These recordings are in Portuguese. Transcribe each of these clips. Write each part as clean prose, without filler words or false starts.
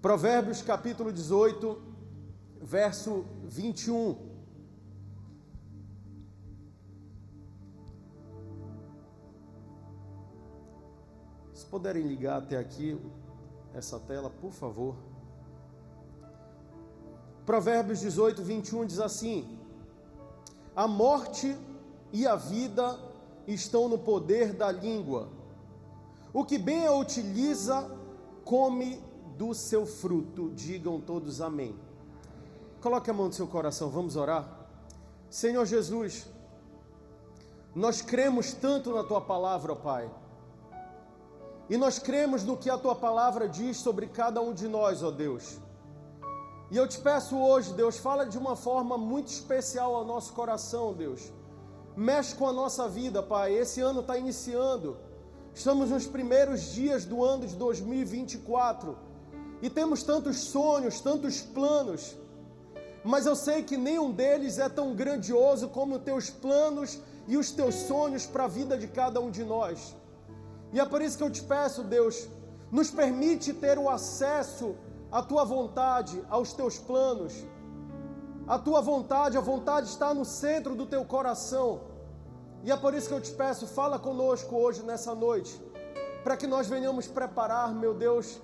Provérbios capítulo 18, verso 21. Se puderem ligar até aqui essa tela, por favor. Provérbios 18, 21 diz assim: a morte e a vida estão no poder da língua. O que bem a utiliza, come do seu fruto. Digam todos amém. Coloque a mão no seu coração, vamos orar. Senhor Jesus, nós cremos tanto na Tua palavra, ó Pai. E nós cremos no que a Tua palavra diz sobre cada um de nós, ó Deus. E eu te peço hoje, Deus, fala de uma forma muito especial ao nosso coração, Deus. Mexe com a nossa vida, Pai. Esse ano está iniciando. Estamos nos primeiros dias do ano de 2024. E temos tantos sonhos, tantos planos. Mas eu sei que nenhum deles é tão grandioso como os Teus planos e os Teus sonhos para a vida de cada um de nós. E é por isso que eu te peço, Deus, nos permite ter o acesso à Tua vontade, aos Teus planos. A Tua vontade, a vontade está no centro do Teu coração. E é por isso que eu te peço, fala conosco hoje, nessa noite, para que nós venhamos preparar, meu Deus,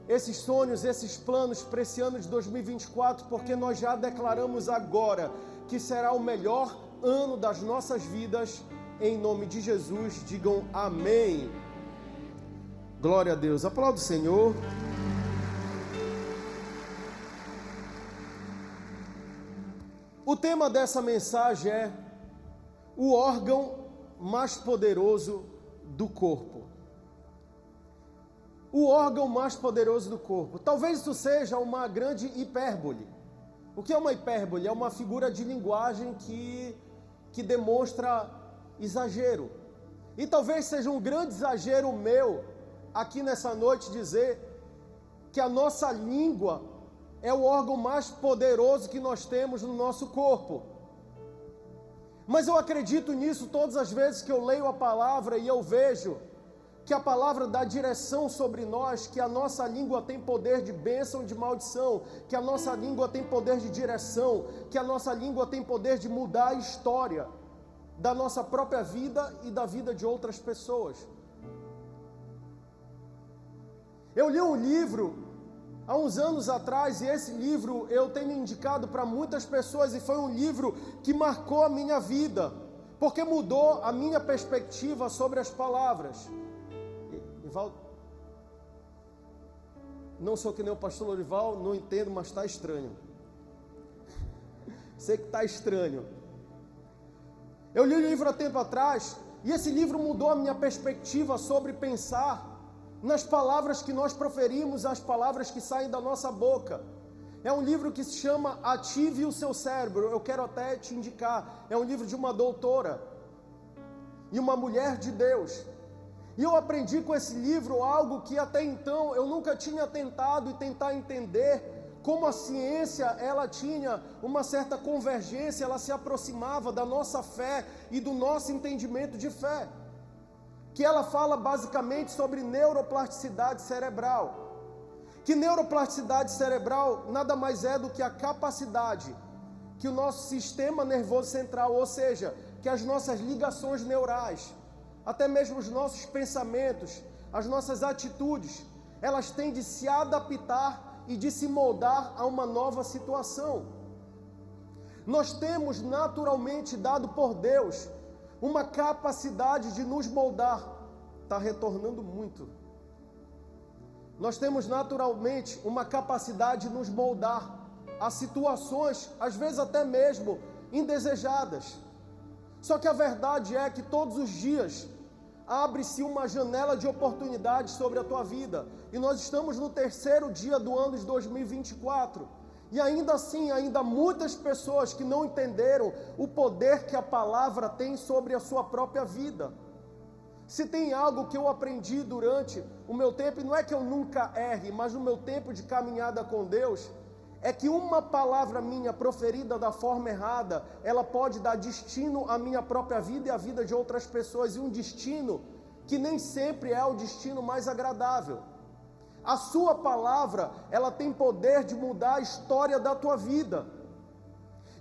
esses sonhos, esses planos para esse ano de 2024, porque nós já declaramos agora que será o melhor ano das nossas vidas. Em nome de Jesus, digam amém. Glória a Deus. Aplauda o Senhor. O tema dessa mensagem é o órgão mais poderoso do corpo. O órgão mais poderoso do corpo. Talvez isso seja uma grande hipérbole. O que é uma hipérbole? É uma figura de linguagem que demonstra exagero. E talvez seja um grande exagero meu aqui nessa noite dizer que a nossa língua é o órgão mais poderoso que nós temos no nosso corpo. Mas eu acredito nisso todas as vezes que eu leio a palavra e eu vejo que a palavra dá direção sobre nós, que a nossa língua tem poder de bênção e de maldição, que a nossa língua tem poder de direção, que a nossa língua tem poder de mudar a história da nossa própria vida e da vida de outras pessoas. Eu li um livro há uns anos atrás, e esse livro eu tenho indicado para muitas pessoas, e foi um livro que marcou a minha vida, porque mudou a minha perspectiva sobre as palavras. Ival, não sou que nem o pastor Lorival, não entendo, mas está estranho. Sei que está estranho. Eu li o livro há tempo atrás, e esse livro mudou a minha perspectiva sobre pensar nas palavras que nós proferimos, as palavras que saem da nossa boca. É um livro que se chama Ative o Seu Cérebro. Eu quero até te indicar. É um livro de uma doutora e uma mulher de Deus. E eu aprendi com esse livro algo que até então eu nunca tinha tentado e tentar entender. Como a ciência, ela tinha uma certa convergência, ela se aproximava da nossa fé e do nosso entendimento de fé. Que ela fala basicamente sobre neuroplasticidade cerebral. Que neuroplasticidade cerebral nada mais é do que a capacidade que o nosso sistema nervoso central, ou seja, que as nossas ligações neurais, até mesmo os nossos pensamentos, as nossas atitudes, elas têm de se adaptar e de se moldar a uma nova situação. Nós temos naturalmente dado por Deus uma capacidade de nos moldar. Está retornando muito. Nós temos naturalmente uma capacidade de nos moldar a situações, às vezes até mesmo indesejadas. Só que a verdade é que todos os dias abre-se uma janela de oportunidade sobre a tua vida. E nós estamos no terceiro dia do ano de 2024. E ainda assim, ainda muitas pessoas que não entenderam o poder que a palavra tem sobre a sua própria vida. Se tem algo que eu aprendi durante o meu tempo, e não é que eu nunca erre, mas no meu tempo de caminhada com Deus, é que uma palavra minha proferida da forma errada, ela pode dar destino à minha própria vida e à vida de outras pessoas, e um destino que nem sempre é o destino mais agradável. A sua palavra, ela tem poder de mudar a história da tua vida.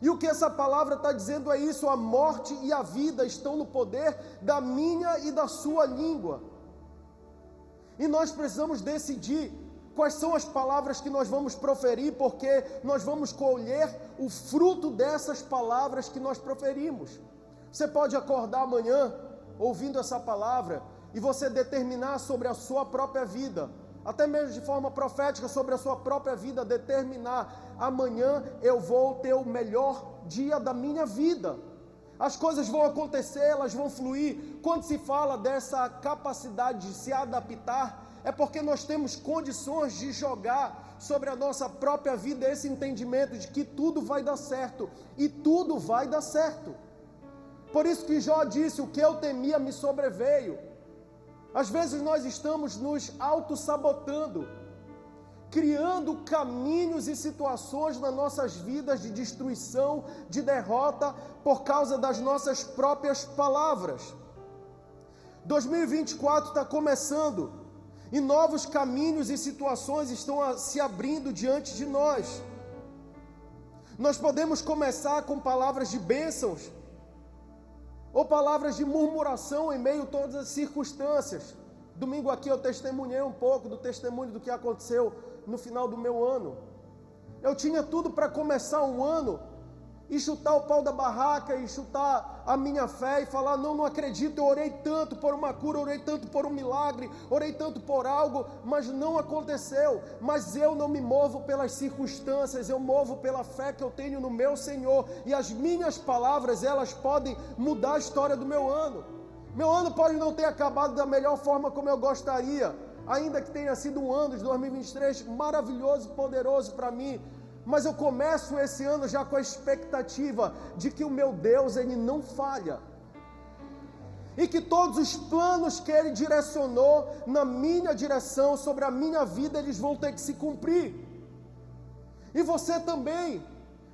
E o que essa palavra está dizendo é isso: a morte e a vida estão no poder da minha e da sua língua. E nós precisamos decidir quais são as palavras que nós vamos proferir, porque nós vamos colher o fruto dessas palavras que nós proferimos. Você pode acordar amanhã ouvindo essa palavra e você determinar sobre a sua própria vida, até mesmo de forma profética sobre a sua própria vida, determinar: amanhã eu vou ter o melhor dia da minha vida. As coisas vão acontecer, elas vão fluir. Quando se fala dessa capacidade de se adaptar, é porque nós temos condições de jogar sobre a nossa própria vida esse entendimento de que tudo vai dar certo, e tudo vai dar certo. Por isso que Jó disse: o que eu temia me sobreveio. Às vezes nós estamos nos auto-sabotando, criando caminhos e situações nas nossas vidas de destruição, de derrota, por causa das nossas próprias palavras. 2024 está começando, e novos caminhos e situações estão se abrindo diante de nós. Nós podemos começar com palavras de bênçãos, ou palavras de murmuração em meio a todas as circunstâncias. Domingo aqui eu testemunhei um pouco do testemunho do que aconteceu no final do meu ano. Eu tinha tudo para começar um ano e chutar o pau da barraca, e chutar a minha fé e falar: não acredito, eu orei tanto por uma cura, orei tanto por um milagre, orei tanto por algo, mas não aconteceu. Mas eu não me movo pelas circunstâncias, eu movo pela fé que eu tenho no meu Senhor, e as minhas palavras, elas podem mudar a história do meu ano. Meu ano pode não ter acabado da melhor forma como eu gostaria, ainda que tenha sido um ano de 2023 maravilhoso, poderoso para mim, mas eu começo esse ano já com a expectativa de que o meu Deus, Ele não falha, e que todos os planos que Ele direcionou na minha direção, sobre a minha vida, eles vão ter que se cumprir. E você também.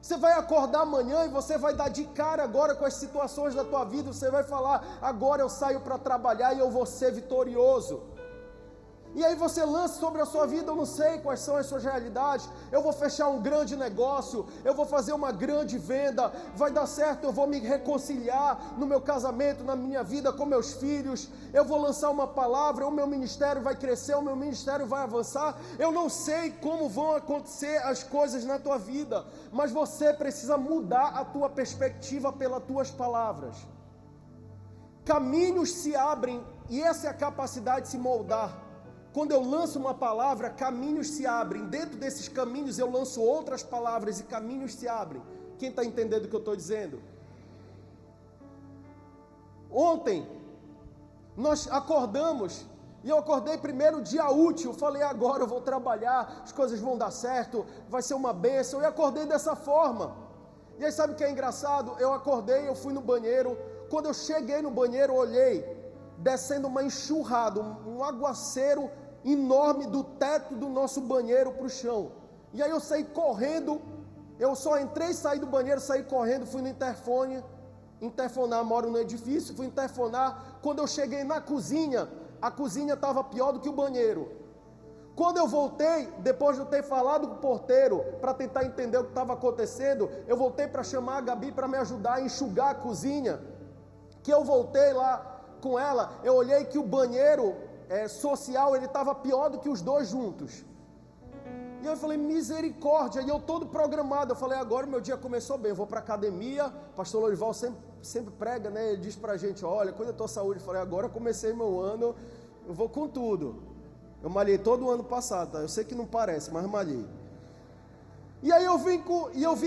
Você vai acordar amanhã e você vai dar de cara agora com as situações da tua vida, você vai falar: agora eu saio para trabalhar e eu vou ser vitorioso. E aí você lança sobre a sua vida: eu não sei quais são as suas realidades, eu vou fechar um grande negócio, eu vou fazer uma grande venda, vai dar certo, eu vou me reconciliar no meu casamento, na minha vida com meus filhos, eu vou lançar uma palavra, o meu ministério vai crescer, o meu ministério vai avançar. Eu não sei como vão acontecer as coisas na tua vida, mas você precisa mudar a tua perspectiva pelas tuas palavras. Caminhos se abrem, e essa é a capacidade de se moldar. Quando eu lanço uma palavra, caminhos se abrem. Dentro desses caminhos eu lanço outras palavras e caminhos se abrem. Quem está entendendo o que eu estou dizendo? Ontem nós acordamos, e eu acordei primeiro dia útil. Falei: agora eu vou trabalhar, as coisas vão dar certo, vai ser uma bênção. E acordei dessa forma. E aí sabe o que é engraçado? Eu acordei, eu fui no banheiro. Quando eu cheguei no banheiro, olhei descendo uma enxurrada, um aguaceiro enorme do teto do nosso banheiro para o chão. E aí eu saí correndo, eu só entrei e saí do banheiro, saí correndo, fui no interfonar, moro no edifício, fui interfonar. Quando eu cheguei na cozinha, a cozinha estava pior do que o banheiro. Quando eu voltei, depois de eu ter falado com o porteiro, para tentar entender o que estava acontecendo, eu voltei para chamar a Gabi para me ajudar a enxugar a cozinha. Que eu voltei lá com ela, eu olhei que o banheiro social, ele estava pior do que os dois juntos. E eu falei: misericórdia. E eu todo programado, eu falei: agora o meu dia começou bem, eu vou para a academia. Pastor Lorival sempre prega, né? Ele diz para a gente: olha, cuida da tua saúde. Eu falei: agora eu comecei meu ano, eu vou com tudo. Eu malhei todo o ano passado, tá? Eu sei que não parece, mas malhei. E aí eu vim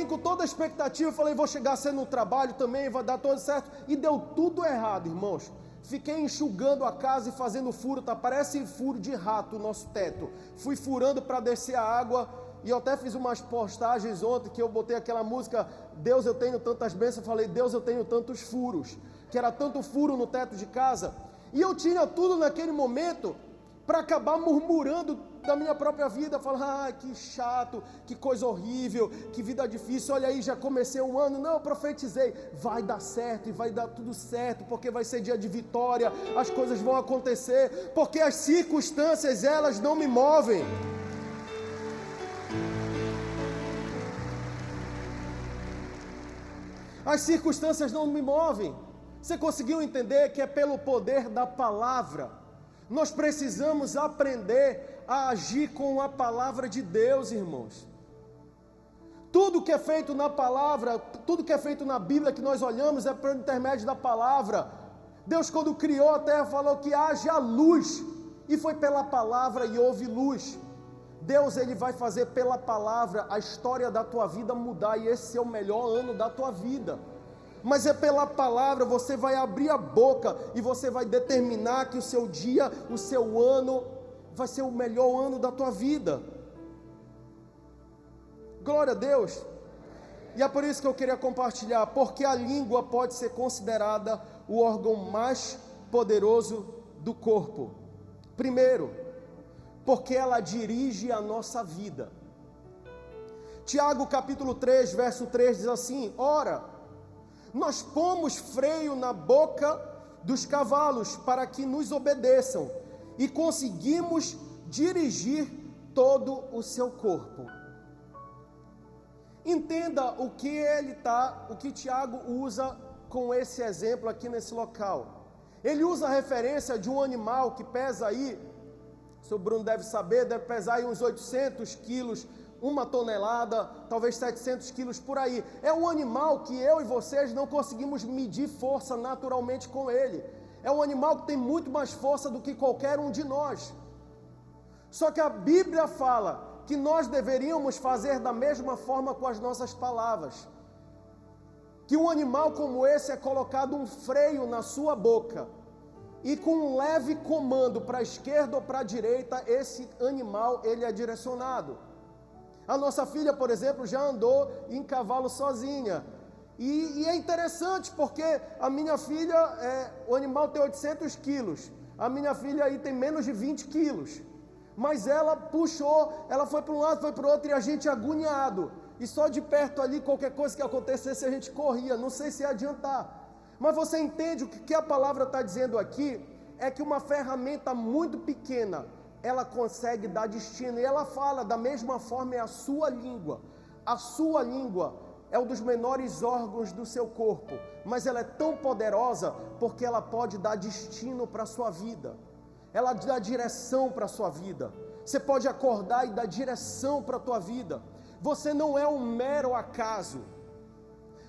com toda a expectativa. Eu falei: vou chegar cedo no trabalho também, vai dar tudo certo. E deu tudo errado, irmãos. Fiquei enxugando a casa e fazendo furo, tá? Parece furo de rato o nosso teto. Fui furando para descer a água, e eu até fiz umas postagens ontem que eu botei aquela música: Deus, eu tenho tantas bênçãos. Eu falei: Deus, eu tenho tantos furos, que era tanto furo no teto de casa. E eu tinha tudo naquele momento para acabar murmurando da minha própria vida, falar, que chato, que coisa horrível, que vida difícil, olha aí, já comecei um ano, não, eu profetizei, vai dar certo e vai dar tudo certo, porque vai ser dia de vitória, as coisas vão acontecer, porque as circunstâncias, elas não me movem. As circunstâncias não me movem. Você conseguiu entender que é pelo poder da palavra? Nós precisamos aprender a agir com a palavra de Deus, irmãos. Tudo que é feito na palavra, tudo que é feito na Bíblia que nós olhamos é por intermédio da palavra. Deus, quando criou a terra, falou que haja luz, e foi pela palavra e houve luz. Deus, Ele vai fazer pela palavra a história da tua vida mudar, e esse é o melhor ano da tua vida. Mas é pela palavra, você vai abrir a boca e você vai determinar que o seu dia, o seu ano, vai ser o melhor ano da tua vida. Glória a Deus. E é por isso que eu queria compartilhar, porque a língua pode ser considerada o órgão mais poderoso do corpo. Primeiro, porque ela dirige a nossa vida. Tiago capítulo 3, verso 3 diz assim: ora, nós pomos freio na boca dos cavalos para que nos obedeçam, e conseguimos dirigir todo o seu corpo. Entenda o que Tiago usa com esse exemplo aqui nesse local. Ele usa a referência de um animal que pesa aí, o seu Bruno deve saber, deve pesar aí uns 800 quilos, 1 tonelada, talvez 700 quilos por aí. É um animal que eu e vocês não conseguimos medir força naturalmente com ele. É um animal que tem muito mais força do que qualquer um de nós. Só que a Bíblia fala que nós deveríamos fazer da mesma forma com as nossas palavras. Que um animal como esse é colocado um freio na sua boca, e com um leve comando para a esquerda ou para a direita, esse animal ele é direcionado. A nossa filha, por exemplo, já andou em cavalo sozinha. E é interessante porque a minha filha, o animal tem 800 quilos. A minha filha aí tem menos de 20 quilos. Mas ela puxou, ela foi para um lado, foi para o outro, e a gente agoniado. E só de perto ali, qualquer coisa que acontecesse, a gente corria. Não sei se ia adiantar. Mas você entende o que a palavra está dizendo aqui? É que uma ferramenta muito pequena, ela consegue dar destino. E ela fala, da mesma forma, é a sua língua. A sua língua é um dos menores órgãos do seu corpo, mas ela é tão poderosa porque ela pode dar destino para a sua vida. Ela dá direção para a sua vida. Você pode acordar e dar direção para a tua vida. Você não é um mero acaso.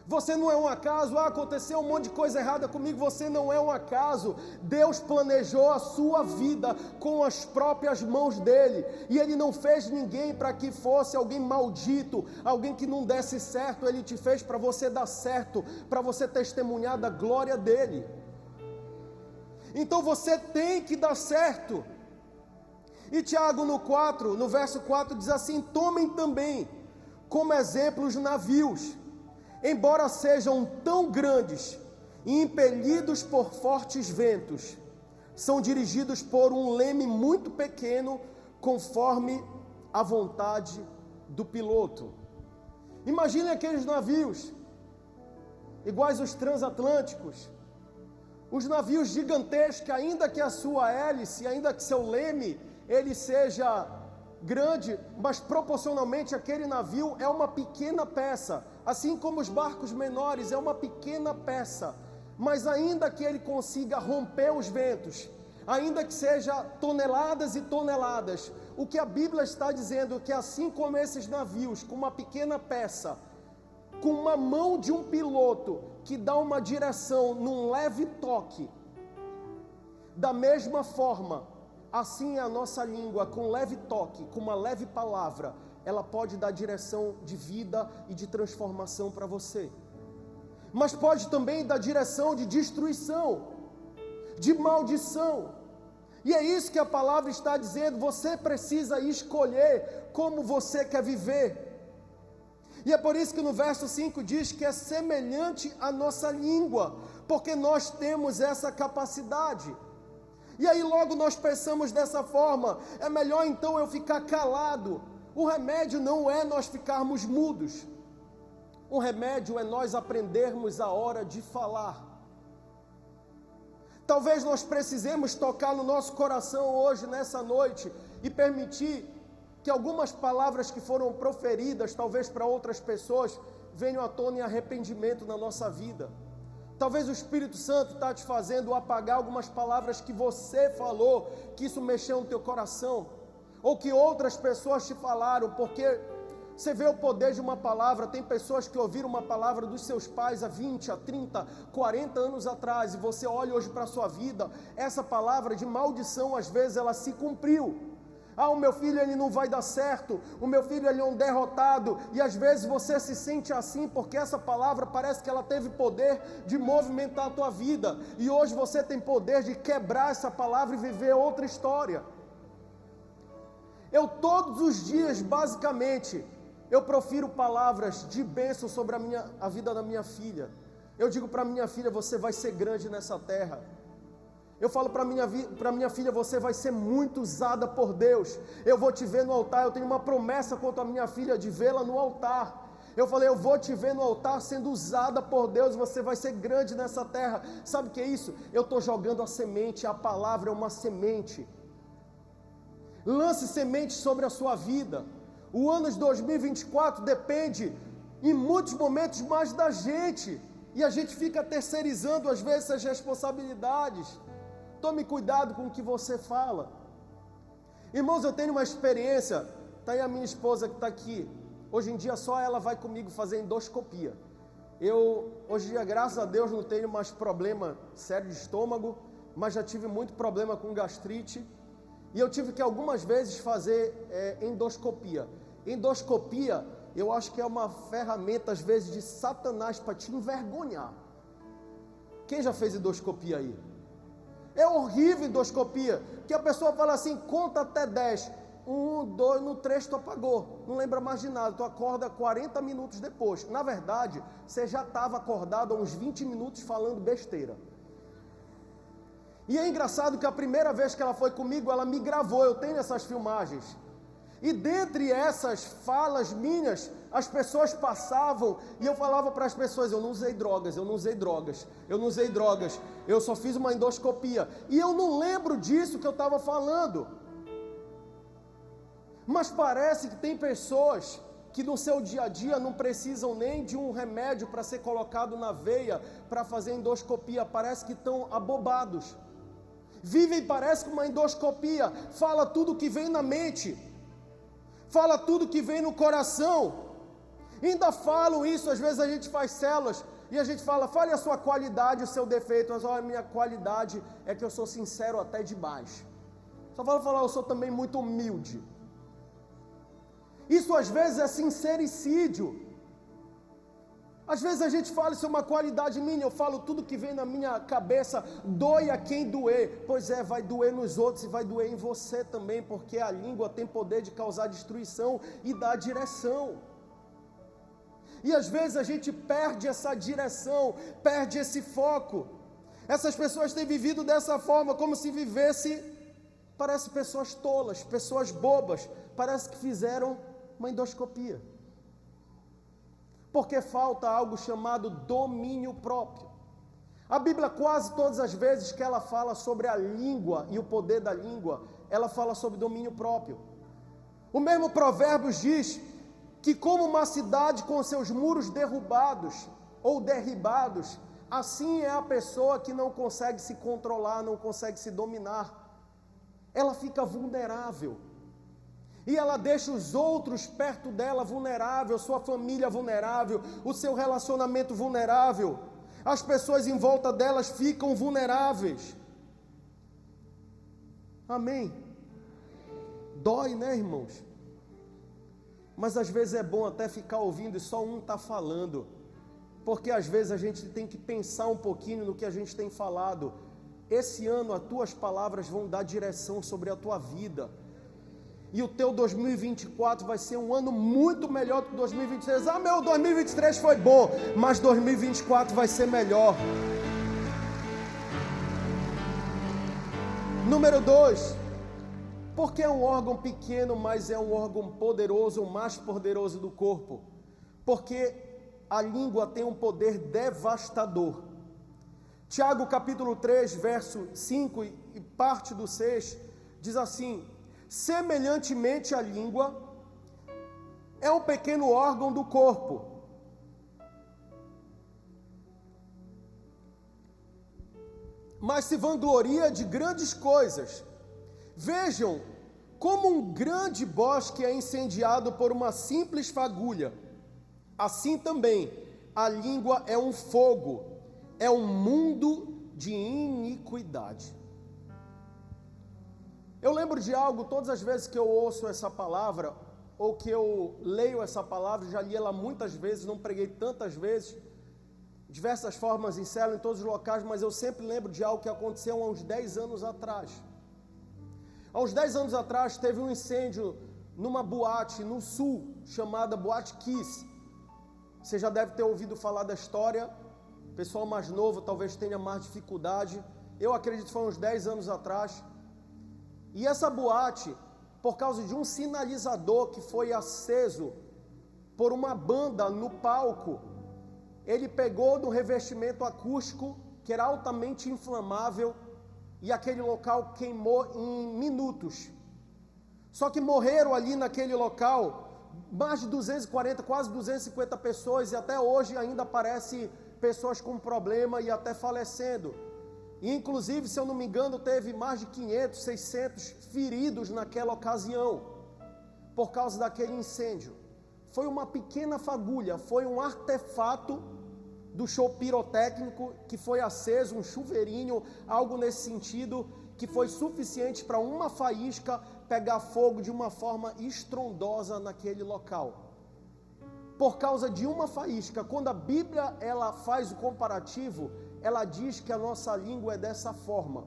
Você não é um acaso, aconteceu um monte de coisa errada comigo, você não é um acaso. Deus planejou a sua vida com as próprias mãos dele, e ele não fez ninguém para que fosse alguém maldito, alguém que não desse certo. Ele te fez para você dar certo, para você testemunhar da glória dele. Então você tem que dar certo. E Tiago no verso 4 diz assim: tomem também como exemplo os navios, embora sejam tão grandes e impelidos por fortes ventos, são dirigidos por um leme muito pequeno, conforme a vontade do piloto. Imagine aqueles navios, iguais os transatlânticos, os navios gigantescos, ainda que a sua hélice, ainda que seu leme, ele seja grande, mas proporcionalmente aquele navio é uma pequena peça, assim como os barcos menores é uma pequena peça, mas ainda que ele consiga romper os ventos, ainda que seja toneladas e toneladas, o que a Bíblia está dizendo é que assim como esses navios, com uma pequena peça, com uma mão de um piloto que dá uma direção num leve toque, da mesma forma, assim é a nossa língua, com um leve toque, com uma leve palavra, ela pode dar direção de vida e de transformação para você. Mas pode também dar direção de destruição, de maldição. E é isso que a palavra está dizendo, você precisa escolher como você quer viver. E é por isso que no verso 5 diz que é semelhante à nossa língua, porque nós temos essa capacidade. E aí logo nós pensamos dessa forma, é melhor então eu ficar calado. O remédio não é nós ficarmos mudos. O remédio é nós aprendermos a hora de falar. Talvez nós precisemos tocar no nosso coração hoje, nessa noite, e permitir que algumas palavras que foram proferidas, talvez para outras pessoas, venham à tona em arrependimento na nossa vida. Talvez o Espírito Santo está te fazendo apagar algumas palavras que você falou, que isso mexeu no teu coração, ou que outras pessoas te falaram, porque você vê o poder de uma palavra. Tem pessoas que ouviram uma palavra dos seus pais há 20, há 30, 40 anos atrás, e você olha hoje para a sua vida, essa palavra de maldição, às vezes ela se cumpriu. Ah, o meu filho ele não vai dar certo, o meu filho ele é um derrotado, e às vezes você se sente assim, porque essa palavra parece que ela teve poder de movimentar a tua vida, e hoje você tem poder de quebrar essa palavra e viver outra história. Eu todos os dias, basicamente, eu profiro palavras de bênção sobre a vida da minha filha. Eu digo para minha filha, você vai ser grande nessa terra. Eu falo para minha filha, você vai ser muito usada por Deus. Eu vou te ver no altar. Eu tenho uma promessa quanto à minha filha de vê-la no altar. Eu falei, eu vou te ver no altar sendo usada por Deus. Você vai ser grande nessa terra. Sabe o que é isso? Eu estou jogando a semente. A palavra é uma semente. Lance semente sobre a sua vida. O ano de 2024 depende em muitos momentos mais da gente. E a gente fica terceirizando às vezes as responsabilidades. Tome cuidado com o que você fala. Irmãos, eu tenho uma experiência. Está aí a minha esposa que está aqui. Hoje em dia só ela vai comigo fazer endoscopia. Hoje em dia, graças a Deus, não tenho mais problema sério de estômago, mas já tive muito problema com gastrite. E eu tive que algumas vezes fazer endoscopia. Endoscopia, eu acho que é uma ferramenta às vezes de Satanás para te envergonhar. Quem já fez endoscopia aí? É horrível endoscopia, que a pessoa fala assim, conta até 10, 1, 2, no 3 tu apagou, não lembra mais de nada, tu acorda 40 minutos depois. Na verdade, você já estava acordado há uns 20 minutos falando besteira. E é engraçado que a primeira vez que ela foi comigo, ela me gravou, eu tenho essas filmagens. E dentre essas falas minhas, as pessoas passavam e eu falava para as pessoas, eu não usei drogas, eu só fiz uma endoscopia. E eu não lembro disso que eu estava falando. Mas parece que tem pessoas que no seu dia a dia não precisam nem de um remédio para ser colocado na veia para fazer endoscopia, parece que estão abobados. Vivem, parece que uma endoscopia, fala tudo que vem na mente. Fala tudo que vem no coração. Ainda falam isso, às vezes a gente faz células e a gente fala, fale a sua qualidade, o seu defeito. Mas olha, a minha qualidade é que eu sou sincero até demais. Só falar, eu sou também muito humilde. Isso às vezes é sincericídio. Às vezes a gente fala, isso é uma qualidade minha, eu falo tudo que vem na minha cabeça, doe a quem doer. Pois é, vai doer nos outros e vai doer em você também, porque a língua tem poder de causar destruição e dar direção. E às vezes a gente perde essa direção, perde esse foco. Essas pessoas têm vivido dessa forma, como se vivesse, parece pessoas tolas, pessoas bobas, parece que fizeram uma endoscopia. Porque falta algo chamado domínio próprio. A Bíblia, quase todas as vezes que ela fala sobre a língua e o poder da língua, ela fala sobre domínio próprio. O mesmo Provérbios diz que como uma cidade com seus muros derrubados ou derribados, assim é a pessoa que não consegue se controlar, não consegue se dominar. Ela fica vulnerável. E ela deixa os outros perto dela vulnerável, sua família vulnerável, o seu relacionamento vulnerável. As pessoas em volta delas ficam vulneráveis. Amém? Dói, né, irmãos? Mas às vezes é bom até ficar ouvindo e só um está falando. Porque às vezes a gente tem que pensar um pouquinho no que a gente tem falado. Esse ano as tuas palavras vão dar direção sobre a tua vida. E o teu 2024 vai ser um ano muito melhor do que 2023. Ah, meu 2023 foi bom, mas 2024 vai ser melhor. Número 2, porque é um órgão pequeno, mas é um órgão poderoso, o mais poderoso do corpo. Porque a língua tem um poder devastador. Tiago capítulo 3, verso 5 e parte do 6, diz assim: semelhantemente a língua é um pequeno órgão do corpo, mas se vangloria de grandes coisas. Vejam como um grande bosque é incendiado por uma simples fagulha. Assim também, a língua é um fogo, é um mundo de iniquidade. Eu lembro de algo, todas as vezes que eu ouço essa palavra, ou que eu leio essa palavra, já li ela muitas vezes, não preguei tantas vezes, diversas formas em célula, em todos os locais, mas eu sempre lembro de algo que aconteceu há uns 10 anos atrás. Há uns 10 anos atrás teve um incêndio numa boate no sul, chamada Boate Kiss. Você já deve ter ouvido falar da história, o pessoal mais novo talvez tenha mais dificuldade. Eu acredito que foi uns 10 anos atrás. E essa boate, por causa de um sinalizador que foi aceso por uma banda no palco, ele pegou no revestimento acústico, que era altamente inflamável, e aquele local queimou em minutos. Só que morreram ali naquele local mais de 240, quase 250 pessoas, e até hoje ainda aparece pessoas com problema e até falecendo. E inclusive, se eu não me engano, teve mais de 500, 600 feridos naquela ocasião, por causa daquele incêndio. Foi uma pequena fagulha, foi um artefato do show pirotécnico que foi aceso, um chuveirinho, algo nesse sentido, que foi suficiente para uma faísca pegar fogo de uma forma estrondosa naquele local. Por causa de uma faísca, quando a Bíblia ela faz o comparativo, ela diz que a nossa língua é dessa forma,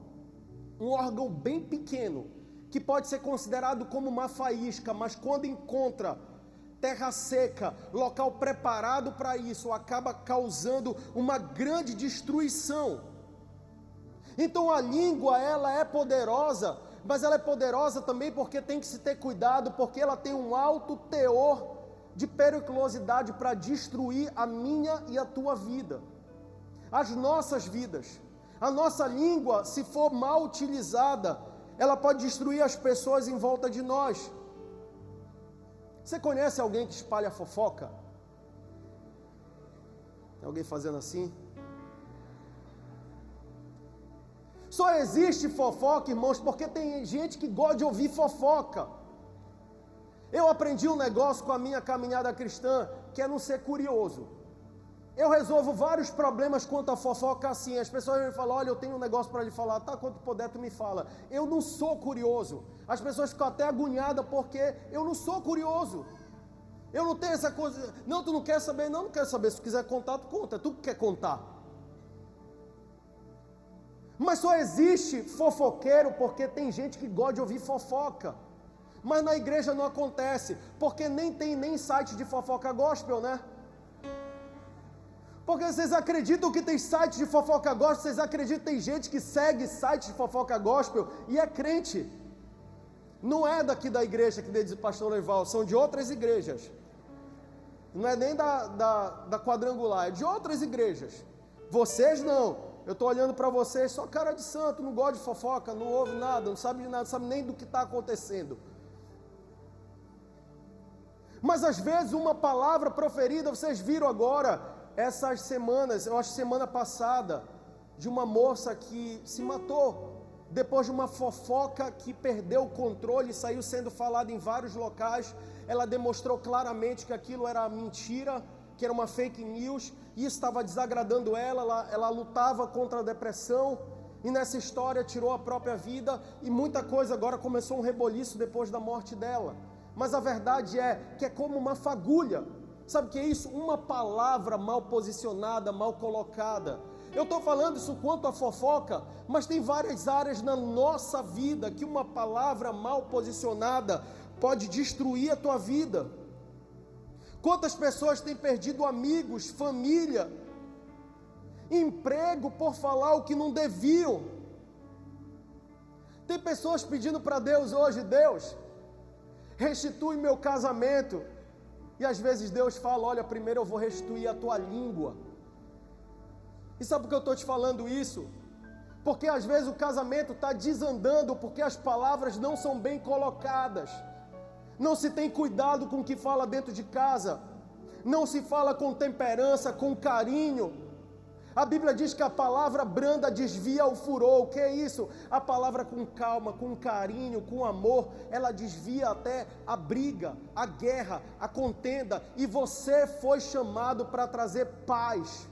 um órgão bem pequeno, que pode ser considerado como uma faísca, mas quando encontra terra seca, local preparado para isso, acaba causando uma grande destruição. Então a língua ela é poderosa, mas ela é poderosa também porque tem que se ter cuidado, porque ela tem um alto teor de periculosidade para destruir a minha e a tua vida, as nossas vidas. A nossa língua, se for mal utilizada, ela pode destruir as pessoas em volta de nós. Você conhece alguém que espalha fofoca? Tem alguém fazendo assim? Só existe fofoca, irmãos, porque tem gente que gosta de ouvir fofoca. Eu aprendi um negócio com a minha caminhada cristã, que é não ser curioso. Eu resolvo vários problemas quanto a fofoca assim. As pessoas me falam: olha, eu tenho um negócio para lhe falar. Tá, quando puder tu me fala. Eu não sou curioso. As pessoas ficam até agoniadas porque eu não sou curioso. Eu não tenho essa coisa. Não, tu não quer saber? Não, não quero saber. Se tu quiser contar, tu conta. É tu que quer contar. Mas só existe fofoqueiro porque tem gente que gosta de ouvir fofoca. Mas na igreja não acontece, porque nem tem nem site de fofoca gospel, né? Porque vocês acreditam que tem site de fofoca gospel? Vocês acreditam que tem gente que segue site de fofoca gospel e é crente? Não é daqui da igreja que diz o pastor Leval, são de outras igrejas. Não é nem da quadrangular, é de outras igrejas. Vocês não. Eu estou olhando para vocês, só cara de santo, não gosta de fofoca, não ouve nada, não sabe de nada, não sabe nem do que está acontecendo. Mas às vezes uma palavra proferida, vocês viram agora, essas semanas, eu acho semana passada, de uma moça que se matou, depois de uma fofoca que perdeu o controle e saiu sendo falada em vários locais. Ela demonstrou claramente que aquilo era mentira, que era uma fake news, e isso estava desagradando ela lutava contra a depressão, e nessa história tirou a própria vida, e muita coisa agora começou um reboliço depois da morte dela. Mas a verdade é que é como uma fagulha. Sabe o que é isso? Uma palavra mal posicionada, mal colocada. Eu estou falando isso quanto a fofoca, mas tem várias áreas na nossa vida que uma palavra mal posicionada pode destruir a tua vida. Quantas pessoas têm perdido amigos, família, emprego por falar o que não deviam? Tem pessoas pedindo para Deus hoje: Deus, restitui meu casamento. E às vezes Deus fala: olha, primeiro eu vou restituir a tua língua. E sabe por que eu estou te falando isso? Porque às vezes o casamento está desandando porque as palavras não são bem colocadas. Não se tem cuidado com o que fala dentro de casa. Não se fala com temperança, com carinho. A Bíblia diz que a palavra branda desvia o furor. O que é isso? A palavra com calma, com carinho, com amor, ela desvia até a briga, a guerra, a contenda. E você foi chamado para trazer paz.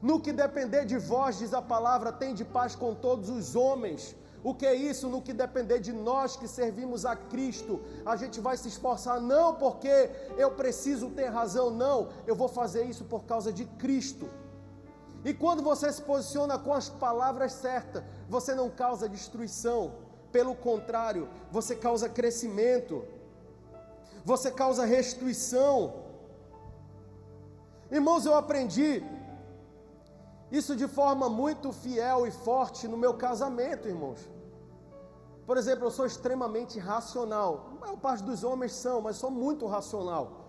No que depender de vós, diz a palavra, tende paz com todos os homens. O que é isso? No que depender de nós que servimos a Cristo, a gente vai se esforçar, não porque eu preciso ter razão, não, eu vou fazer isso por causa de Cristo. E quando você se posiciona com as palavras certas, você não causa destruição, pelo contrário, você causa crescimento, você causa restituição. Irmãos, eu aprendi isso de forma muito fiel e forte no meu casamento, irmãos. Por exemplo, eu sou extremamente racional. A maior parte dos homens são, mas sou muito racional.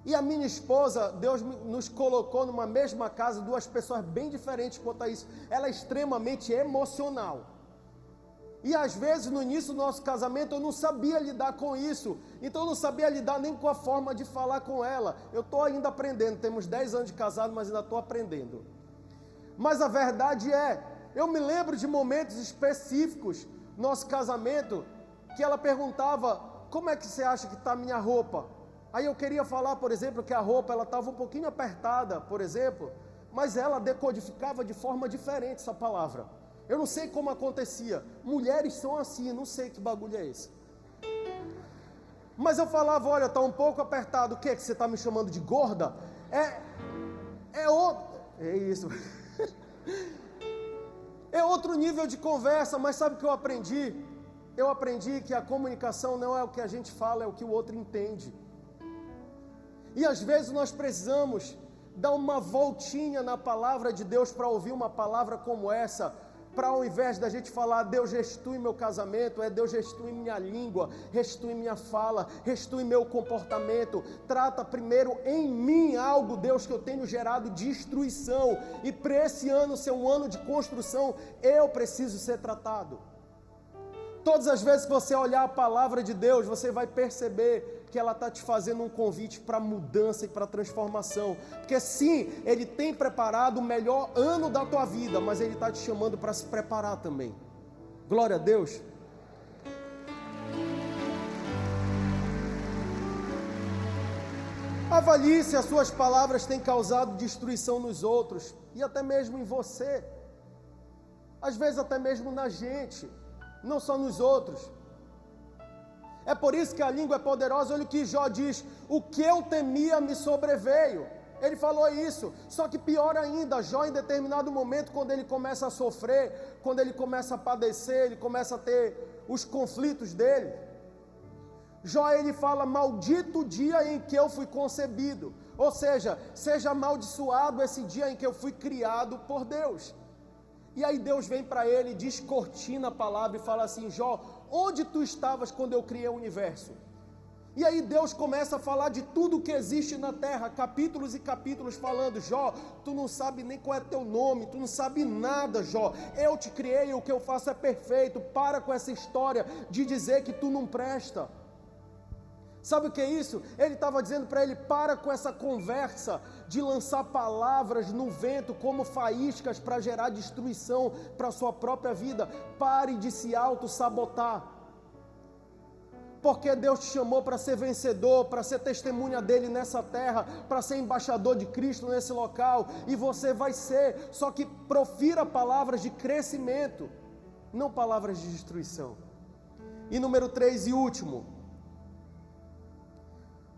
E a minha esposa, Deus nos colocou numa mesma casa, duas pessoas bem diferentes quanto a isso. Ela é extremamente emocional. E às vezes no início do nosso casamento eu não sabia lidar com isso. Então eu não sabia lidar nem com a forma de falar com ela. Eu estou ainda aprendendo, temos 10 anos de casado, mas ainda estou aprendendo. Mas a verdade é, eu me lembro de momentos específicos no nosso casamento, que ela perguntava: como é que você acha que está a minha roupa? Aí eu queria falar, por exemplo, que a roupa ela estava um pouquinho apertada, por exemplo, mas ela decodificava de forma diferente essa palavra. Eu não sei como acontecia. Mulheres são assim, não sei que bagulho é esse. Mas eu falava: olha, está um pouco apertado. O que é que você está me chamando de gorda? É isso. É outro nível de conversa, mas sabe o que eu aprendi? Eu aprendi que a comunicação não é o que a gente fala, é o que o outro entende. E às vezes nós precisamos dar uma voltinha na palavra de Deus para ouvir uma palavra como essa, para ao invés da gente falar: Deus restitui meu casamento, Deus restitui minha língua, restitui minha fala, restitui meu comportamento, trata primeiro em mim algo, Deus, que eu tenho gerado destruição, e para esse ano ser um ano de construção, eu preciso ser tratado. Todas as vezes que você olhar a palavra de Deus, você vai perceber que ela está te fazendo um convite para mudança e para transformação. Porque sim, Ele tem preparado o melhor ano da tua vida, mas Ele está te chamando para se preparar também. Glória a Deus. Avalie se as suas palavras têm causado destruição nos outros, e até mesmo em você. Às vezes até mesmo na gente, não só nos outros. É por isso que a língua é poderosa. Olha o que Jó diz: o que eu temia me sobreveio. Ele falou isso, só que pior ainda, Jó em determinado momento, quando ele começa a sofrer, quando ele começa a padecer, ele começa a ter os conflitos dele, Jó ele fala: maldito o dia em que eu fui concebido. Ou seja, seja amaldiçoado esse dia em que eu fui criado por Deus. E aí Deus vem para ele, descortina a palavra e fala assim: Jó, onde tu estavas quando eu criei o universo? E aí Deus começa a falar de tudo que existe na terra, capítulos e capítulos falando: Jó, tu não sabe nem qual é teu nome, tu não sabe nada, Jó, eu te criei, o que eu faço é perfeito, para com essa história de dizer que tu não presta. Sabe o que é isso? Ele estava dizendo para ele: para com essa conversa de lançar palavras no vento como faíscas para gerar destruição para a sua própria vida. Pare de se auto-sabotar. Porque Deus te chamou para ser vencedor, para ser testemunha dele nessa terra, para ser embaixador de Cristo nesse local, e você vai ser. Só que profira palavras de crescimento, não palavras de destruição. E número 3 e último,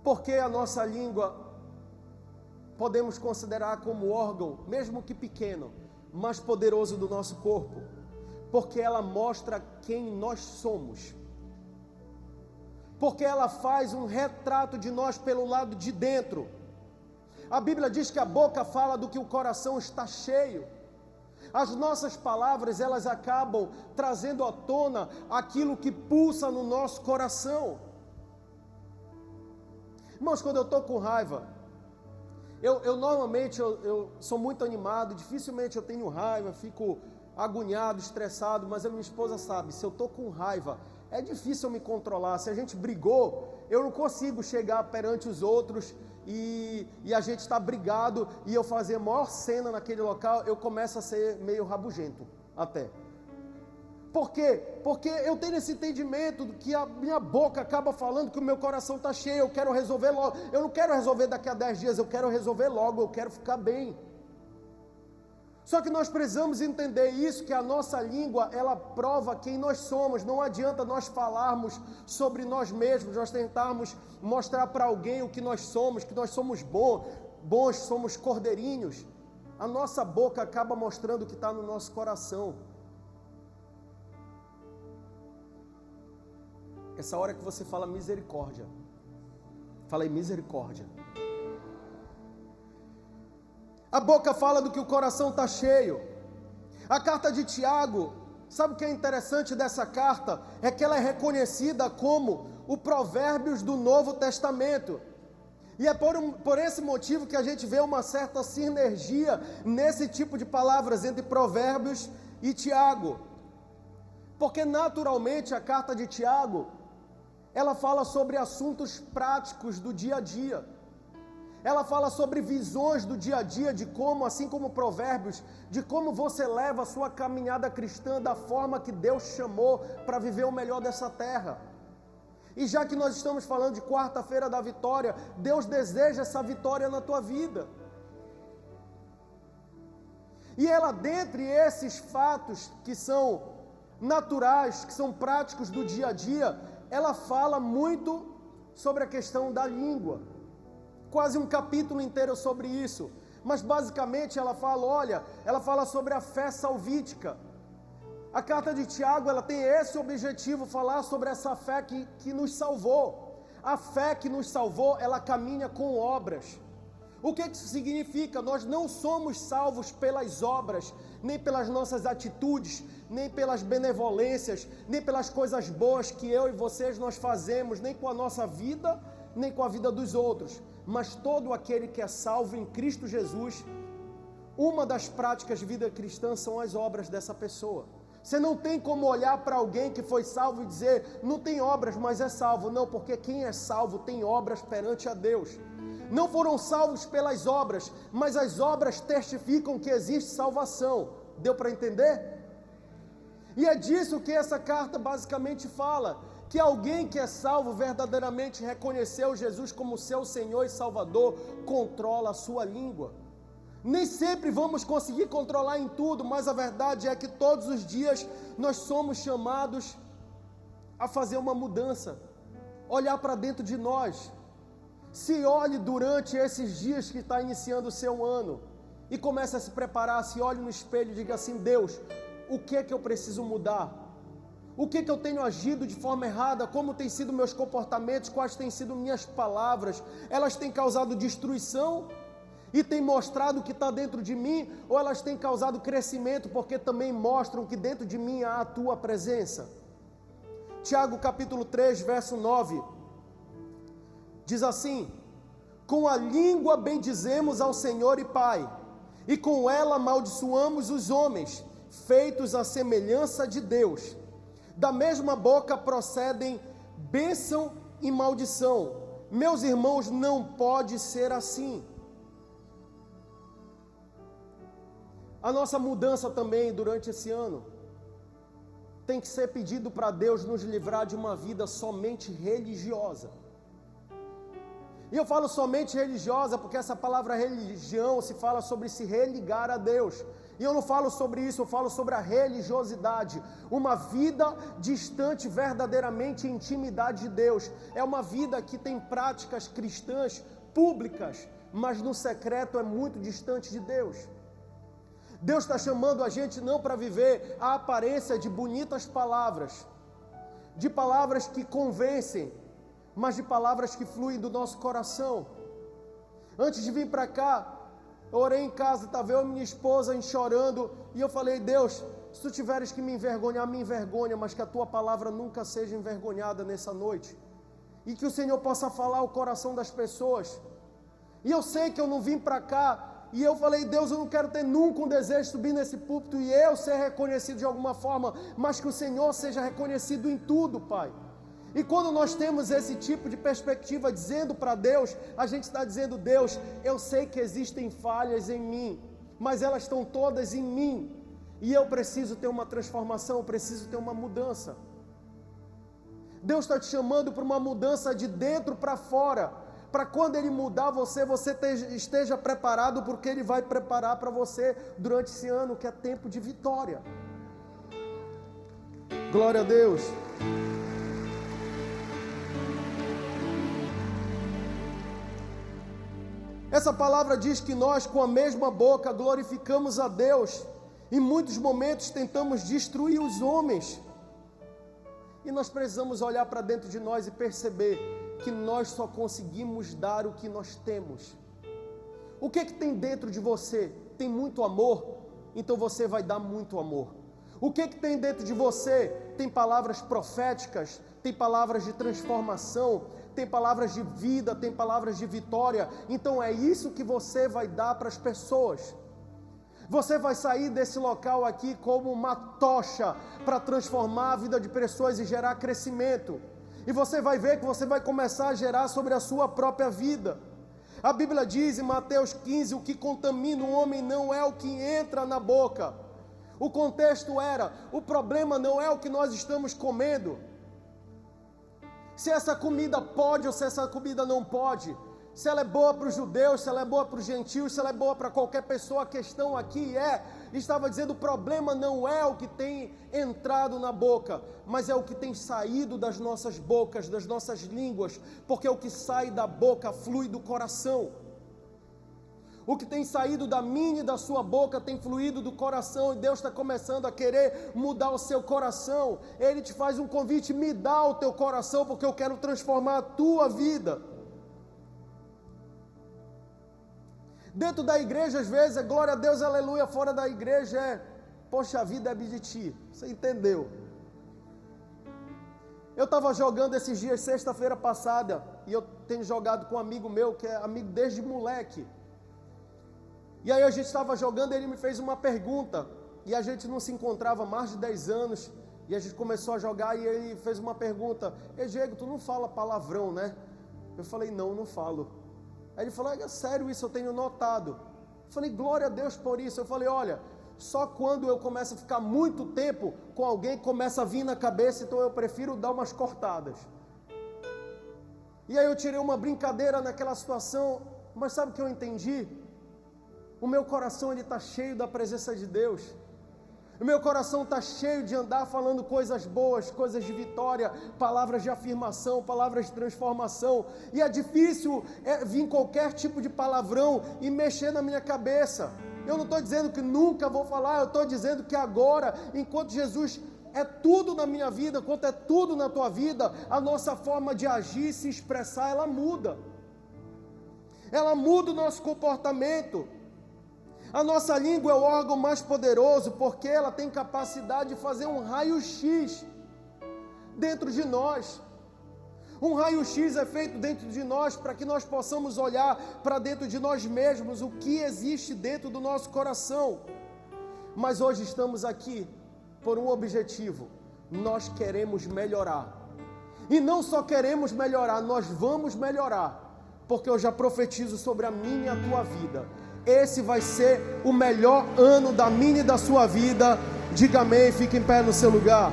porque a nossa língua podemos considerar como órgão, mesmo que pequeno, mais poderoso do nosso corpo, porque ela mostra quem nós somos, porque ela faz um retrato de nós pelo lado de dentro. A Bíblia diz que a boca fala do que o coração está cheio. As nossas palavras, elas acabam trazendo à tona aquilo que pulsa no nosso coração. Irmãos, quando eu estou com raiva, eu normalmente sou muito animado, dificilmente eu tenho raiva, fico agoniado, estressado, mas a minha esposa sabe, se eu estou com raiva, é difícil eu me controlar. Se a gente brigou, eu não consigo chegar perante os outros e a gente está brigado e eu fazer a maior cena naquele local, eu começo a ser meio rabugento até. Por quê? Porque eu tenho esse entendimento que a minha boca acaba falando que o meu coração está cheio, eu quero resolver logo. Eu não quero resolver daqui a 10 dias, eu quero resolver logo, eu quero ficar bem. Só que nós precisamos entender isso, que a nossa língua, ela prova quem nós somos. Não adianta nós falarmos sobre nós mesmos, nós tentarmos mostrar para alguém o que nós somos bons, somos cordeirinhos. A nossa boca acaba mostrando o que está no nosso coração. Essa hora que você fala misericórdia, fala aí misericórdia. A boca fala do que o coração está cheio. A carta de Tiago, sabe o que é interessante dessa carta? É que ela é reconhecida como o Provérbios do Novo Testamento. E é por esse motivo que a gente vê uma certa sinergia nesse tipo de palavras entre Provérbios e Tiago. Porque naturalmente a carta de Tiago, ela fala sobre assuntos práticos do dia a dia. Ela fala sobre visões do dia a dia, de como, assim como Provérbios, de como você leva a sua caminhada cristã da forma que Deus chamou para viver o melhor dessa terra. E já que nós estamos falando de quarta-feira da vitória, Deus deseja essa vitória na tua vida. E ela, dentre esses fatos que são naturais, que são práticos do dia a dia, ela fala muito sobre a questão da língua. Quase um capítulo inteiro sobre isso, mas basicamente ela fala sobre a fé salvítica. A carta de Tiago, ela tem esse objetivo, falar sobre essa fé que nos salvou. A fé que nos salvou, ela caminha com obras. O que isso significa? Nós não somos salvos pelas obras, nem pelas nossas atitudes, nem pelas benevolências, nem pelas coisas boas que eu e vocês nós fazemos, nem com a nossa vida, nem com a vida dos outros. Mas todo aquele que é salvo em Cristo Jesus, uma das práticas de vida cristã são as obras dessa pessoa. Você não tem como olhar para alguém que foi salvo e dizer, não tem obras, mas é salvo. Não, porque quem é salvo tem obras perante a Deus. Não foram salvos pelas obras, mas as obras testificam que existe salvação. Deu para entender? E é disso que essa carta basicamente fala. Que alguém que é salvo verdadeiramente reconheceu Jesus como seu Senhor e Salvador, controla a sua língua. Nem sempre vamos conseguir controlar em tudo, mas a verdade é que todos os dias nós somos chamados a fazer uma mudança, olhar para dentro de nós. Se olhe durante esses dias que está iniciando o seu ano e comece a se preparar, se olhe no espelho e diga assim, Deus, o que é que eu preciso mudar? O que eu tenho agido de forma errada? Como têm sido meus comportamentos? Quais têm sido minhas palavras? Elas têm causado destruição e têm mostrado o que está dentro de mim? Ou elas têm causado crescimento porque também mostram que dentro de mim há a tua presença? Tiago capítulo 3, verso 9, diz assim, com a língua bendizemos ao Senhor e Pai, e com ela amaldiçoamos os homens, feitos à semelhança de Deus. Da mesma boca procedem bênção e maldição. Meus irmãos, não pode ser assim. A nossa mudança também durante esse ano tem que ser pedido para Deus nos livrar de uma vida somente religiosa. E eu falo somente religiosa porque essa palavra religião se fala sobre se religar a Deus. E eu não falo sobre isso, eu falo sobre a religiosidade. Uma vida distante verdadeiramente em intimidade de Deus. É uma vida que tem práticas cristãs públicas, mas no secreto é muito distante de Deus. Deus está chamando a gente não para viver a aparência de bonitas palavras, de palavras que convencem, mas de palavras que fluem do nosso coração. Antes de vir para cá, Eu orei em casa, estava eu e minha esposa chorando, e eu falei: Deus, se tu tiveres que me envergonhar, me envergonha, mas que a tua palavra nunca seja envergonhada nessa noite, e que o Senhor possa falar ao coração das pessoas. E eu sei que eu não vim para cá, e eu falei: Deus, eu não quero ter nunca um desejo de subir nesse púlpito e eu ser reconhecido de alguma forma, mas que o Senhor seja reconhecido em tudo, Pai. E quando nós temos esse tipo de perspectiva, dizendo para Deus, a gente está dizendo: Deus, eu sei que existem falhas em mim, mas elas estão todas em mim, e eu preciso ter uma transformação, eu preciso ter uma mudança. Deus está te chamando para uma mudança de dentro para fora, para quando Ele mudar você, você esteja preparado, porque Ele vai preparar para você durante esse ano, que é tempo de vitória. Glória a Deus. Essa palavra diz que nós, com a mesma boca, glorificamos a Deus. Em muitos momentos tentamos destruir os homens. E nós precisamos olhar para dentro de nós e perceber que nós só conseguimos dar o que nós temos. O que tem dentro de você? Tem muito amor? Então você vai dar muito amor. O que tem dentro de você? Tem palavras proféticas, tem palavras de transformação, tem palavras de vida, tem palavras de vitória. Então é isso que você vai dar para as pessoas. Você vai sair desse local aqui como uma tocha para transformar a vida de pessoas e gerar crescimento. E você vai ver que você vai começar a gerar sobre a sua própria vida. A Bíblia diz em Mateus 15, o que contamina o homem não é o que entra na boca. O contexto era, o problema não é o que nós estamos comendo. Se essa comida pode ou se essa comida não pode. Se ela é boa para os judeus, se ela é boa para os gentios, se ela é boa para qualquer pessoa. A questão aqui estava dizendo, o problema não é o que tem entrado na boca, mas é o que tem saído das nossas bocas, das nossas línguas, porque o que sai da boca flui do coração. O que tem saído da minha e da sua boca tem fluído do coração, e Deus está começando a querer mudar o seu coração. Ele te faz um convite: me dá o teu coração, porque eu quero transformar a tua vida. Dentro da igreja, às vezes, é glória a Deus, aleluia. Fora da igreja é, poxa vida, é de ti. Você entendeu? Eu estava jogando esses dias, sexta-feira passada, e eu tenho jogado com um amigo meu, que é amigo desde moleque. E aí a gente estava jogando, ele me fez uma pergunta, e a gente não se encontrava há mais de 10 anos, e a gente começou a jogar, e ele fez uma pergunta: Diego, tu não fala palavrão, né? Eu falei: não falo. Aí ele falou: é sério isso, eu tenho notado. Eu falei: glória a Deus por isso. Eu falei: olha, só quando eu começo a ficar muito tempo com alguém, começa a vir na cabeça, então eu prefiro dar umas cortadas. E aí eu tirei uma brincadeira naquela situação, mas sabe o que eu entendi? O meu coração está cheio da presença de Deus. O meu coração está cheio de andar falando coisas boas, coisas de vitória, palavras de afirmação, palavras de transformação. E é difícil vir qualquer tipo de palavrão e mexer na minha cabeça. Eu não estou dizendo que nunca vou falar, eu estou dizendo que agora, enquanto Jesus é tudo na minha vida, enquanto é tudo na tua vida, a nossa forma de agir e se expressar, ela muda. Ela muda o nosso comportamento. A nossa língua é o órgão mais poderoso, porque ela tem capacidade de fazer um raio-x dentro de nós. Um raio-x é feito dentro de nós para que nós possamos olhar para dentro de nós mesmos, o que existe dentro do nosso coração. Mas hoje estamos aqui por um objetivo: nós queremos melhorar. E não só queremos melhorar, nós vamos melhorar, porque eu já profetizo sobre a minha e a tua vida. Esse vai ser o melhor ano da minha e da sua vida. Diga amém, fique em pé no seu lugar.